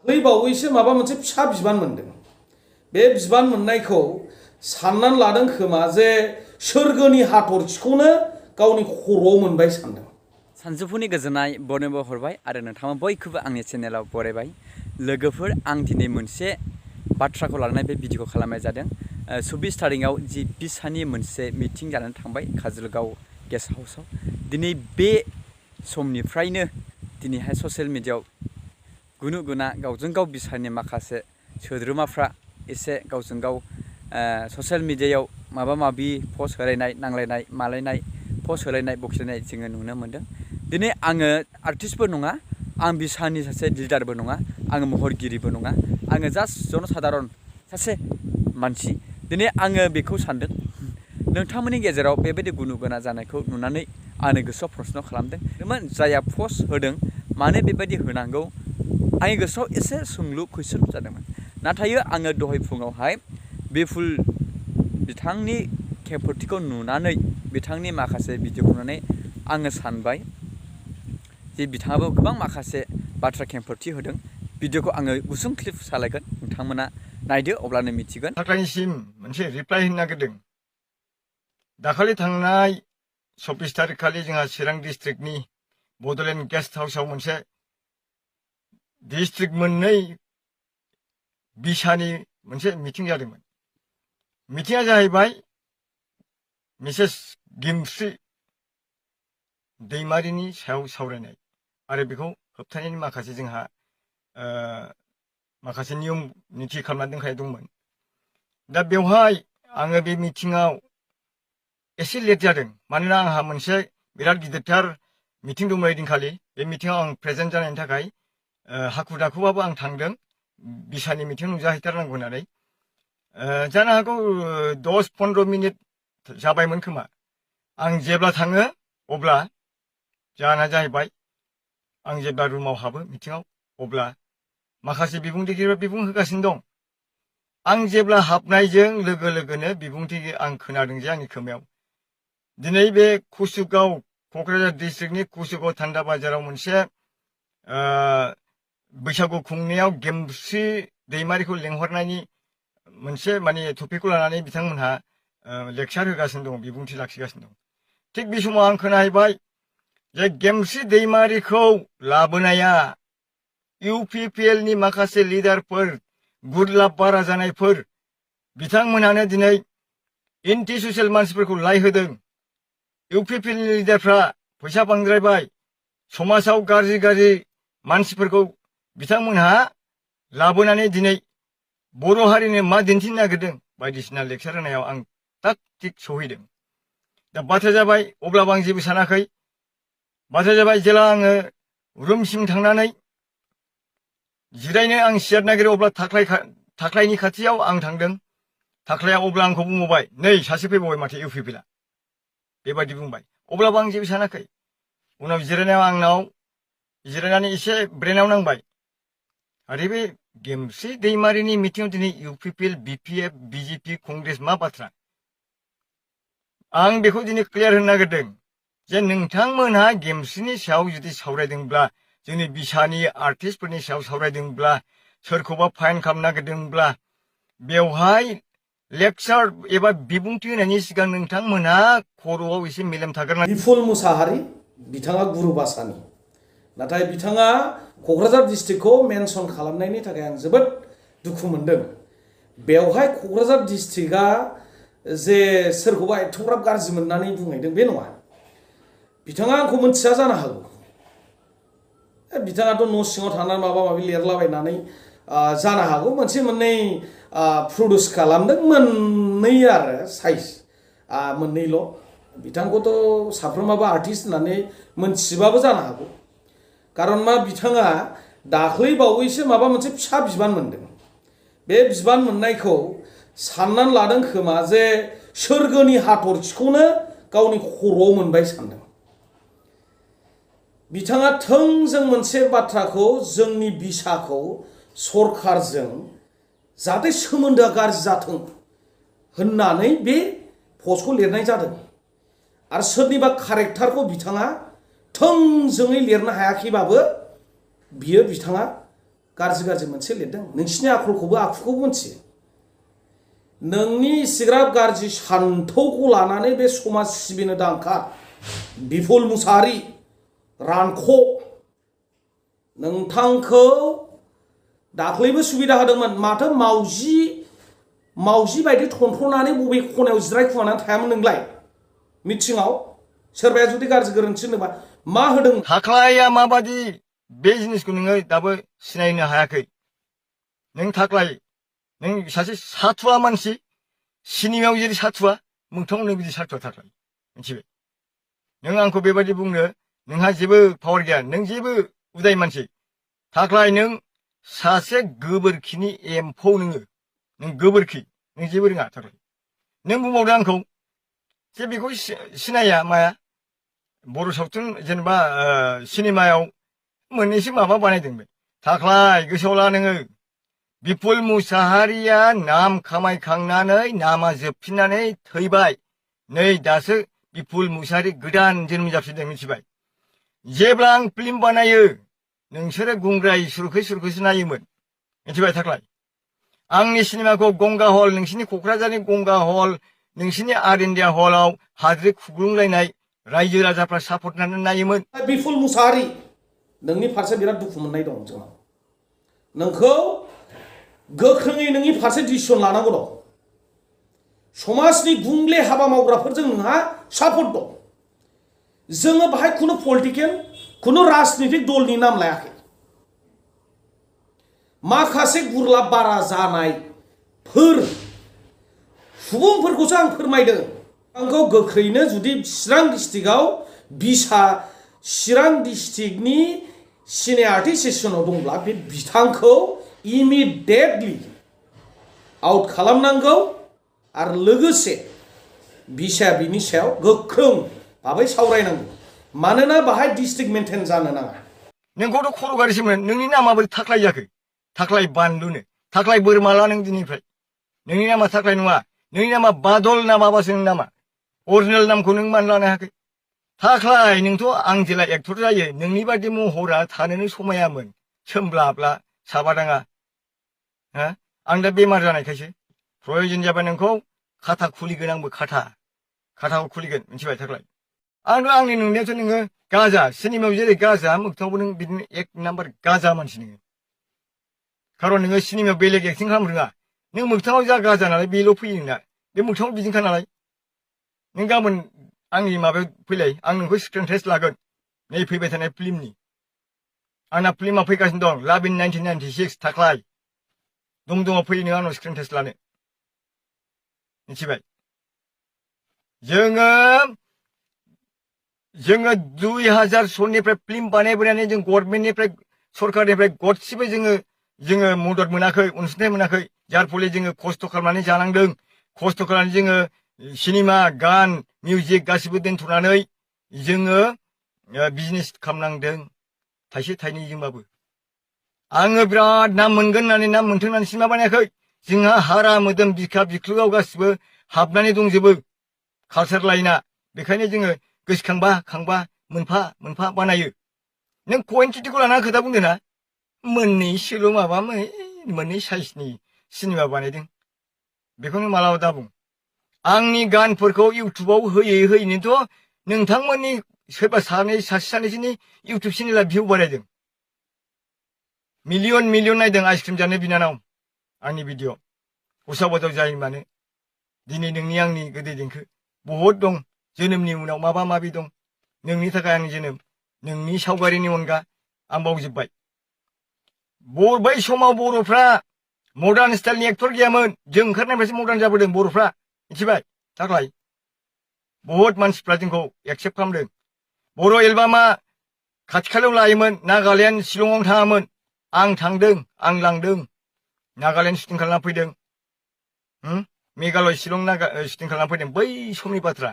बावैसो माबा मोनसे फिसा बिबान मोनदों। बे बिबान मोननायखौ साननानै लादों खोमा जे सोरगोनि हाथरखिखौनो गावनि खर'आव मोनबाय सानदों। सानजौफुनि गोजोननाय बयनोबो हरबाय आरो नोंथाङा बयखौबो आंनि चेनेलाव बरायबाय। लोगोफोर, आं दिनै मोनसे बाथ्राखौ लानानै बे भिडिअखौ खालामनाय जादों। 24 तारिखआव जि बिसानि मोनसे मिटिं जानानै थांबाय काजलगाव गेस्ट हाउसआव। दिनै बे समनिफ्रायनो दिनैहाय ससियेल मिडियायाव गुनु गुना गावजों गाव बिसानि माखासे सोद्रोमाफ्रा एसे गावजों गाव ससियेल मिडियायाव माबा माबि पस्ट होलायनाय, नांलायनाय, मालायनाय, पस्ट होलायनाय, बखिलायनाय जोङो नुनो मोन्दों। दिनै आङो आर्टिस्टबो नङा, आं बिसानि सासे लिडारबो नङा, आङो महरगिरिबो नङा, आङो जास्ट जनसाधारन सासे मानसि। दिनै आङो बेखौ सानदों, नोंथांमोननि गेजेराव बेबायदि गुनु गोना जानायखौ नुनानै आंनि गोसोआव प्रश्न खालामदों। जायहा पस्ट होदों मानो बेबायदि होनांगौ, आंनि गोसोआव एसे सोंलु कुइसन जादोंमोन। नाथाय आङो दहाय फुङावहाय बिपुल बिथांनि खेंपवृत्तिखौ नुनानै, बिथांनि माखासे भिडिअ नुनानै आङो सानबाय जे बिथाङाबो गोबां माखासे बाथ्रा खेंपवृत्ति होदों। भिडिअखौ आङो गुसुं क्लिप सालायगोन, नोंथांमोना नायदो अब्लानो मिथिगोन। थाख्लाइनिसिम मोनसे रिप्लाइ होनो नागिरदों। दाखालि थांनाय 24 तारिख खालि जोंहा चिरां डिस्ट्रिक्टनि बड'लेण्ड गेस्ट हाउसआव मोनसे डिस्ट्रिक्ट मोननै बिसानि मोनसे मिटिं जादोंमोन। मिटिंआ जाहैबाय मिसेस गेमस्रि दैमारिनि सायाव सावरायनाय आरो बेखौ होबथानायनि माखासे जोंहा माखासे नियम निथि खालामना दोनखानाय दंमोन। दा बेवहाय आङो बे मिटिंआव एसे लेट जादों, मानोना आंहा मोनसे बिराद गिदिरथार मिटिं दंमोन ओइदिनखालि। बे मिटिंआव आं प्रेजेन्ट जानायनि थाखाय हाखु दाखुबाबो आं थांदों, बिसानि मिटिं नुजाहैथारनांगौ होननानै। जानो हागौ 10-15 मिनिट जाबायमोन खोमा। आं जेब्ला थाङो अब्ला जाहोना जाहैबाय, आं जेब्ला रुमाव हाबो मिटिंआव, अब्ला माखासे बिबुंथिगिरिफ्रा बिबुं होगासिनो दं। आं जेब्ला हाबनायजों लोगो लोगोनो बिबुंथि आं खोनादों जे आंनि खोमायाव, दिनै बे कुसुगाव, क'क्राझार डिस्ट्रिक्टनि कुसुगाव थान्दा बाजाराव मोनसे बैसागु खुंनायाव गेमस्रि दैमारिखौ लेंहरनायनि मोनसे माने टपिकखौ लानानै बिथांमोनहा लेक्सार होगासिनो दं, बिबुंथि लाखिगासिनो दं। थिग बे समाव आं खोनाहैबाय जे गेमस्रि दैमारिखौ लाबोनाया इउपिपिएलनि माखासे लिडारफोर, गुरलाब बारा जानायफोर, बिथांमोनहानो दिनै एन्टि ससियेल मानसिफोरखौ लायहोदों। इउपिपिएलनि लिडारफ्रा फैसा बांद्रायबाय, समाजाव गाज्रि गाज्रि मानसिफोरखौ बिथांमोनहा लाबोनानै दिनै बर' हारिनो मा दिन्थिनो नागिरदों, बायदिसिना लेक्सार होनायाव आं थाग थिग सहैदों। दा बाथ्रा जाबाय, अब्लाबो आं जेबो सानाखै। बाथ्रा जाबाय, जेला आङो रुमसिम थांनानै जिरायनो आं सियार नागिरो, अब्ला थाख्लाइनि खाथियाव आं थांदों। थाख्लाया अब्ला आंखौ बुंबावबाय, नै सासे फैबावबाय माथो इउपिपिएलआ, बेबायदि बुंबाय। अब्लाबो आं जेबो सानाखै। उनाव जिरायनायाव आंनाव जिरायनानै एसे ब्रेनाव नांबाय, आरो बे गेमस्रि दैमारिनि मिटिंआव दिनै इउपिपिएल, बिपिएफ, बिजेपि, कंग्रेस मा बाथ्रा? आं बेखौ दिनै क्लियार होनो नागिरदों जे नोंथांमोनहा गेमस्रिनि सायाव जुदि सावरायदोंब्ला, जोंनि बिसानि आर्टिस्टफोरनि सायाव सावरायदोंब्ला, सोरखौबा फाइन खालामनो नागिरदोंब्ला, बेवहाय लेक्सार एबा बिबुंथि होनायनि सिगां नोंथांमोनहा खर'आव एसे मेलेम थाग्रोनांगोन। बिपुल मुसाहारि बिथाङा गुरुबासानि, नाथाय बिथाङा क'क्राझार डिस्ट्रिक्टखौ मेनसन खालामनायनि थाखाय आं जोबोद दुखु मोनदों। बेवहाय क'क्राझार डिस्ट्रिक्टआ जे सोरखौबा एथ'ग्राब गाज्रि मोननानै बुंहैदों बे नङा। बिथाङा आंखौ मोनथिया जानो हागौ, बिथाङाथ' न' सिङाव थानानै माबा माबि लिरलाबायनानै जानो हागौ मोनसे मोननै प्रडिउस खालामदों, मोननै आरो साइज मोननैल'। बिथांखौथ' साफ्रोमाबो आर्टिस्ट होननानै मोनथिबाबो जानो हागौ। खारन मा, बिथाङा दाख्लै बावैसो माबा मोनसे फिसा बिबान मोनदों। बे बिबान मोननायखौ साननानै लादों खोमा जे सोरगोनि हाथरखिखौनो गावनि खर'आव मोनबाय सानदों। बिथाङा थोंजों मोनसे बाथ्राखौ, जोंनि बिसाखौ सरकारजों जाहाथे सोमोन्दोआ गाज्रि जाथों होननानै बे पस्टखौ लिरनाय जादों। आरो सोरनिबा कारेक्टारखौ बिथाङा थोंजोङै लिरनो हायाखैबाबो बिथाङा गाज्रि मोनसे लिरदों नोंसिनि आखुखौबो मोनथियो नोंनि इसिग्राब गाज्रि सान्थौखौ लानानै बे समाज सिबिनो दांखा बिपुल मुसाहारि रानख' नोंथांखौ दाख्लैबो सुबिदा होदोंमोन माथो मावजि बायदि थनथ्रनानै बबे खनायाव जिरायखुमानानै थायामोन नोंलाय मिटिंआव सोरबाया जुदि गाज्रि गोरोन्थि होनोबा मा होदों थाख्लाया माबादि बे जिनिसखौ नोङो दाबो सिनायनो हायाखै नों थाख्लाय नों सासे साथुवा मानसि सिनेमायाव जेरै साथुवा मोगथाङाव नों बिदि साथुवा थाख्लाय मिथिबाय नों आंखौ बेबायदि बुंनो नोंहा जेबो पावार गैया नों जेबो उदाय मानसि थाख्लाय नों सासे गोबोरखिनि एम्फौ नों गोबोरखि नों जेबो रोङा थाख्लाय नों बुंबावदो आंखौ जे बेखौ सिनाया माया बर' सावथुन जेनेबा सिनेमायाव मोननैसो माबा बानायदों बे थाख्लाय गोसोआव ला नोङो बिपुल मुसाहारिया नाम खामायखांनानै नामा जोबफिननानै थैबाय नै दासो बिपुल मुसाहारि गोदान जोनोम जाफिनदों मिथिबाय जेब्ला आं फिल्म बानायो नोंसोरो गुंग्राय सुरखैसो नायोमोन मिथिबाय थाख्लाय आंनि सिनेमाखौ गंगा हल नोंसिनि क'क्राझारनि गंगा हल नोंसिनि आर इण्डिया हलाव हाद्रि खुग्लुंलायनाय रायजो राजाफ्रा सापर्ट होनानै नायोमोन बिपुल मुसाहारि नोंनि फारसे बिराद दुखु मोननाय दं जोंनाव नोंखौ गोख्रोङै नोंनि फारसे डिसिसन लानांगौ दं समाजनि गुंले हाबा मावग्राफोरजों नोंहा सापर्ट दं जोङो बाहाय खुनु पलिटिकेल खुनु राजनितिक दलनि नाम लायाखै माखासे गुरलाब बारा जानायफोर सुबुंफोरखौसो आं फोरमायदों आंखौ गोख्रैनो जुदि चिरां डिस्ट्रिक्टनि सिने आर्टिस्ट सेसनाव दंब्ला बे बिथांखौ इमिडियेटलि आउट खालामनांगौ आरो लोगोसे बिसाया बिनि सायाव गोख्रों भाबै सावरायनांगौ मानोना बाहाय डिस्ट्रिक्ट मेनटेन जानो नाङा नोंखौथ' खर' गारिसोमोन नोंनि नामा बोरै थाख्लाय जाखो थाख्लाय बानलुनो थाख्लाय बोरमाला नों दिनैनिफ्राय नोंनि नामा थाख्लाय नङा नोंनि नामा बादल ना माबासो नोंनि नामा अरिजिनेल नामखौ नों मानो लानो हायाखै थाख्लाय नोंथ' आं जेला एक्टर जायो नोंनि बादि महरा थानोनो समायामोन सोमब्लाब्ला साबादाङा आं दा बेमार जानायखायसो प्रयजन जाबा नोंखौ खाथा खुलिगोन आंबो खाथाखौ खुलिगोन मिथिबाय थाख्लाय आंनि नुनायावथ' नोङो गाजा सिनेमायाव जेरै गाजा मोगथाङावबो नों बिदिनो एक नाम्बार गाजा मानसि नोङो खारन नोङो सिनेमायाव बेलेग एक्टिं खालामनो रोङा नों मोगथाङाव जा गाजा नालाय बेल' फैयो नोंना बे मोगथाङाव बिदिनोखा नालाय नों गाबोन आंनि माबायाव फैलाय आं नोंखौ स्क्रिन टेस्ट लागोन नै फैबाय थानाय फिल्मनि आंना फिल्मा फैगासिनो दं लाभ इन 1996 थाख्लाय दङ फैयो नों आंनाव स्क्रिन टेस्ट लानो मिथिबाय जोङो 2000 सननिफ्राय फिल्म बानायबोनानै जों गभर्नमेन्टनिफ्राय सरकारनिफ्राय गरसेबो जोङो मदद मोनाखै अनसुंथाइ मोनाखै जार फले जोङो खस्थ' खालामनानै जानांदों खस्थ' खालामनानै जोङो सिनेमा गान मिउजिक गासिबो दोनथ'नानै जोङो बिजनेस खालामनांदों थाइसे थाइनैजोंबाबो आङो बिराद नाम मोनगोन होननानै नाम मोनथों होननानै सिनेमा बानायाखै जोंहा हारा मोदोम बिखा बिख्लुआव गासिबो हाबनानै दंजोबो कालसार लाइना बेखायनो जोङो गोसोखांबा मोनफा मोनफा बानायो नों क्वान्टिटिखौ लानानै खोथा बुंदों ना मोननैसोल' माबा मोननै साइजनि सिनेमा बानायदों बेखौनो मालाबा दा बुं आंनि गानफोरखौ इउटुबाव होयैनोथ' नोंथांमोननि सोरबा सासे सानैसोनि इउटुब चेनेला भिउ बारायदों मिलियन नायदों आइसक्रिम जानो बिनानाव आंनि भिडिअ उसाव-बादाव जायो मानो दिनै नोंनि आंनि गोदै देंखो बहुद दं जोनोमनि उनाव माबा माबि दं नोंनि थाखाय आंनि जोनोम नोंनि सावगारिनि अनगा आं बावजोब्बाय बै समाव बर'फ्रा मडार्न स्टाइलनि एक्टर गैयामोन जों ओंखारनायनिफ्रायसो मडार्न जाबोदों बर'फ्रा मिथिबाय थाख्लाय बहुद मानसिफ्रा जोंखौ एक्सेप्ट खालामदों बर' एलबामा खाथि खालायाव लायोमोन नागालेण्ड शिलंआव थाङामोन आं थांदों आं लांदों नागालेण्ड शुटिं खालामना फैदों मेघालय शिलं शुटिं खालामना फैदों बै समनि बाथ्रा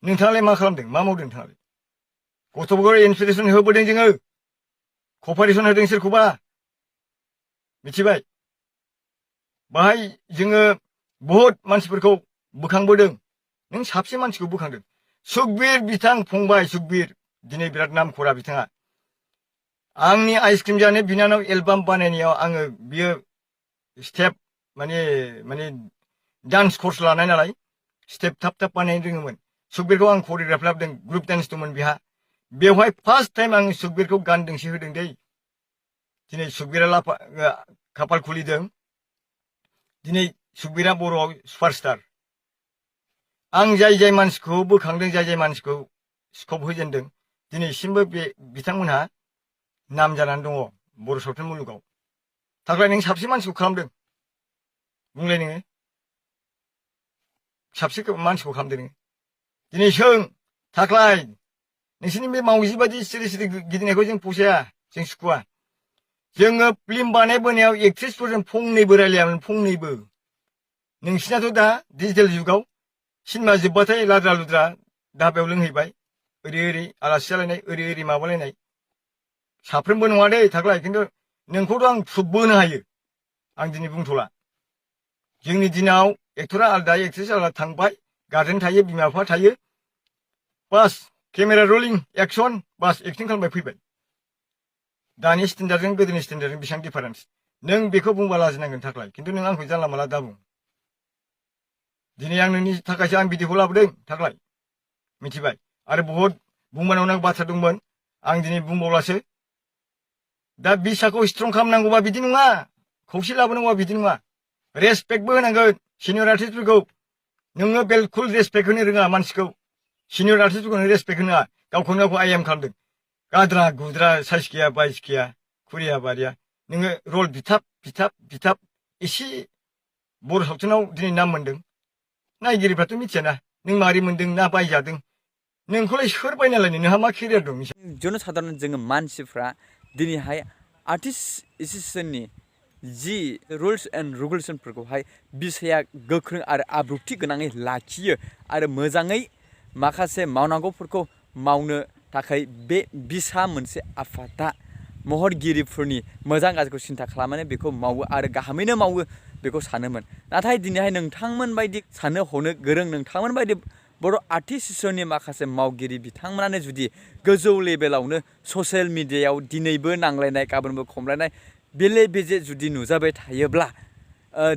नोंथाङालाय मा खालामदों मा मावदों नोंथाङालाय गथ'फोरखौ इन्सपिरेसन होबोदों जोङो कपारेसन होदों सोरखौबा मिथिबाय बाहाय जोङो बहुद मानसिफोरखौ बोखांबोदों नों साबसे मानसिखौ बोखांदों सुखबीर बिथां फंबाय सुखबीर दिनै बिराद नाम खरा बिथाङा आंनि आइसक्रिम जानाय बिनानाव एलबाम बानायनायाव आङो बियो स्टेप माने डान्स कर्स लानाय नालाय स्टेप थाब थाब बानायनो रोङोमोन सुखबिरखौ आं करिय'ग्राफ लाबोदों ग्रुप डान्स दंमोन बिहा बेवहाय फार्स्ट टाइम आं सुखबिरखौ गान दोंसे होदों दै दिनै सुखबिरा खाफाल खुलिदों दिनै सुखबिरा बर'आव सुपारस्टार आं जाय मानसिखौ बोखांदों जाय मानसिखौ स्कप होजेनदों दिनैसिमबो बिथांमोनहा नाम जानानै दङ बर' सावथुन मुलुगाव थाख्लाय नों साबसे मानसिखौ खालामदों बुंलाय नोङो साबसे मानसिखौ खालामदों नोङो दिनै सों थाख्लाय नोंसोरनि बे मावजि बायदि सिरि सिरि गिदिंनायखौ जों फसाया जों सुखुवा जोङो फिल्म बानायबोनायाव एक्ट्रेसफोरजों फंनैबो रायलायामोन फंनैबो नोंसिनाथ' दा डिजिटेल जुगाव सिनेमा जोब्बाथाय लाद्रा लुद्रा धाबायाव लोंहैबाय ओरै आलासि जालायनाय ओरै माबालायनाय साफ्रोमबो नङा दै थाख्लाय खिन्थु नोंखौथ' आं प्रुफबोनो हायो आं दिनै बुंथ'ला जोंनि दिनाव एक्टरा आलादा एक्ट्रेस आलादा थांबाय गार्जेन थायो बिमा बिफा थायो बास केमेरा रलिं एक्सन बास एक्टिं खालामबाय फैबाय दानि स्टेन्डार्डजों गोदोनि स्टेन्डार्डजों बेसेबां डिफारेन्स नों बेखौ बुंबा लाजिनांगोन थाख्लाय खिन्थु नों आंखौ जानला माला दाबुं दिनै आं नोंनि थाखायसो आं भिडिअखौ लाबोदों थाख्लाय मिथिबाय आरो बहुद बुंबावनांगौ बाथ्रा दंमोन आं दिनै बुंबावलासो दा बिसाखौ स्ट्रं खालामनांगौबा बिदि नङा खौसे लाबोनांगौबा बिदि नङा रेसपेक्टबो होनांगोन सिनियर आर्टिस्टफोरखौ नोङो बिलकुल रेसपेक्ट होनो रोङा मानसिखौ सिनियर आर्टिस्टफोरखौ रेसपेक्ट होनो गावखौनो गावखौ आइ एम खालामदों गाद्रा गुद्रा साइस गैया बाइस गैया खुरिया बारिया नोङो रल बिथाब एसे बर' सावथुनाव दिनै नाम मोन्दों नायगिरिफ्राथ' मिथियाना नों मारै मोन्दों ना बायजादों नोंखौलाय सोर बायना लायनो नोंहा मा केरियार दं जन साधारन जोङो मानसिफ्रा दिनैहाय आर्टिस्ट एसोसिएशननि जि रुल्स एन्ड रेगुलेसनफोरखौहाय बिसाया गोख्रों आरो आब्रुथि गोनाङै लाखियो आरो मोजाङै माखासे मावनांगौफोरखौ मावनो थाखाय बे बिसा मोनसे आफादा महरगिरिफोरनि मोजां गाज्रिखौ सिन्था खालामनानै बेखौ मावो आरो गाहामैनो मावो बेखौ सानोमोन नाथाय दिनैहाय नोंथांमोन बायदि साननो हनो गोरों नोंथांमोन बायदि बर' आर्टिस्ट एसोसिएशननि माखासे मावगिरि बिथांमोनानो जुदि गोजौ लेभेलावनो ससियेल मिडियायाव दिनैबो नांलायनाय गाबोनबो खमलायनाय बेले बेजे जुदि नुजाबाय थायोब्ला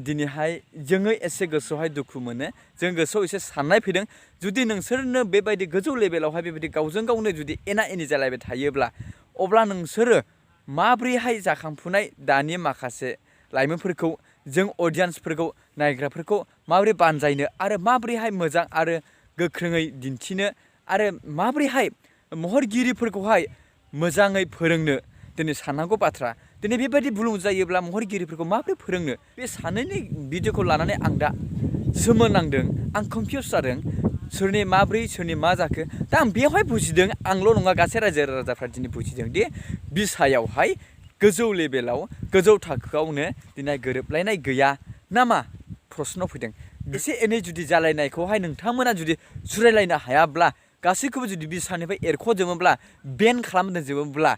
दिनैहाय जोङो एसे गोसोआवहाय दुखु मोनो जों गोसोआव एसे साननाय फैदों जुदि नोंसोरनो बेबायदि गोजौ लेभेलावहाय बेबायदि गावजों गावनो जुदि एना एनि जालायबाय थायोब्ला अब्ला नोंसोरो माब्रैहाय जाखांफुनाय दानि माखासे लाइमोनफोरखौ जों अडियेन्सफोरखौ नायग्राफोरखौ माबोरै बानजायनो आरो माबोरैहाय मोजां आरो गोख्रोङै दिन्थिनो आरो माबोरैहाय महरगिरिफोरखौहाय मोजाङै फोरोंनो दिनै साननांगौ बाथ्रा दिनै बेबायदि बुलुं जायोब्ला महरगिरिफोरखौ माबोरै फोरोंनो बे सानैनि भिडिअखौ लानानै आं दा सोमोनांदों आं कनफिउस जादों सोरनि माब्रै सोरनि मा जाखो दा आं बेवहाय बुजिदों आंल' नङा गासै रायजो राजाफ्रा दिनै बुजिदों दि बिसायावहाय गोजौ लेभेलाव गोजौ थाखोआवनो दिनै गोरोबलायनाय गैया नामा प्रश्न फैदों एसे एनै जुदि जालायनायखौहाय नोंथांमोना जुदि सुरायलायनो हायाब्ला गासैखौबो जुदि बिसानिफ्राय एरख'जोबोब्ला बेन खालामजोबोब्ला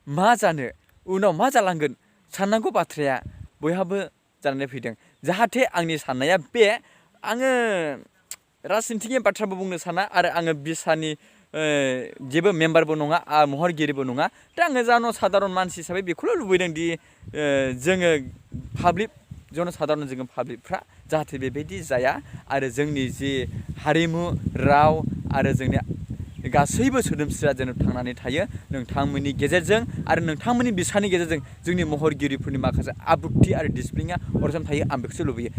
मा जानो उनाव मा जालांगोन साननांगौ बाथ्राया बयहाबो जानानै फैदों जाहाथे आंनि साननाया बे आङो राजनितिनि बाथ्राबो बुंनो साना आरो आङो बिसानि जेबो मेम्बारबो नङा महरगिरिबो नङा दा आङो जन साधारन मानसि हिसाबै बेखौल' लुबैदों दि जोङो पाब्लिक जन साधारन जोङो पाब्लिकफ्रा जाहाथे बेबायदि जाया आरो जोंनि जि हारिमु राव आरो जोंनि गासैबो सोदोमस्रिया जेन थांनानै थायो नोंथांमोननि गेजेरजों आरो नोंथांमोननि बिसानि गेजेरजों जोंनि महरगिरिफोरनि माखासे आब्रुथि आरो डिसिप्लिना अरायसम थायो आं बेखौसो लुबैयो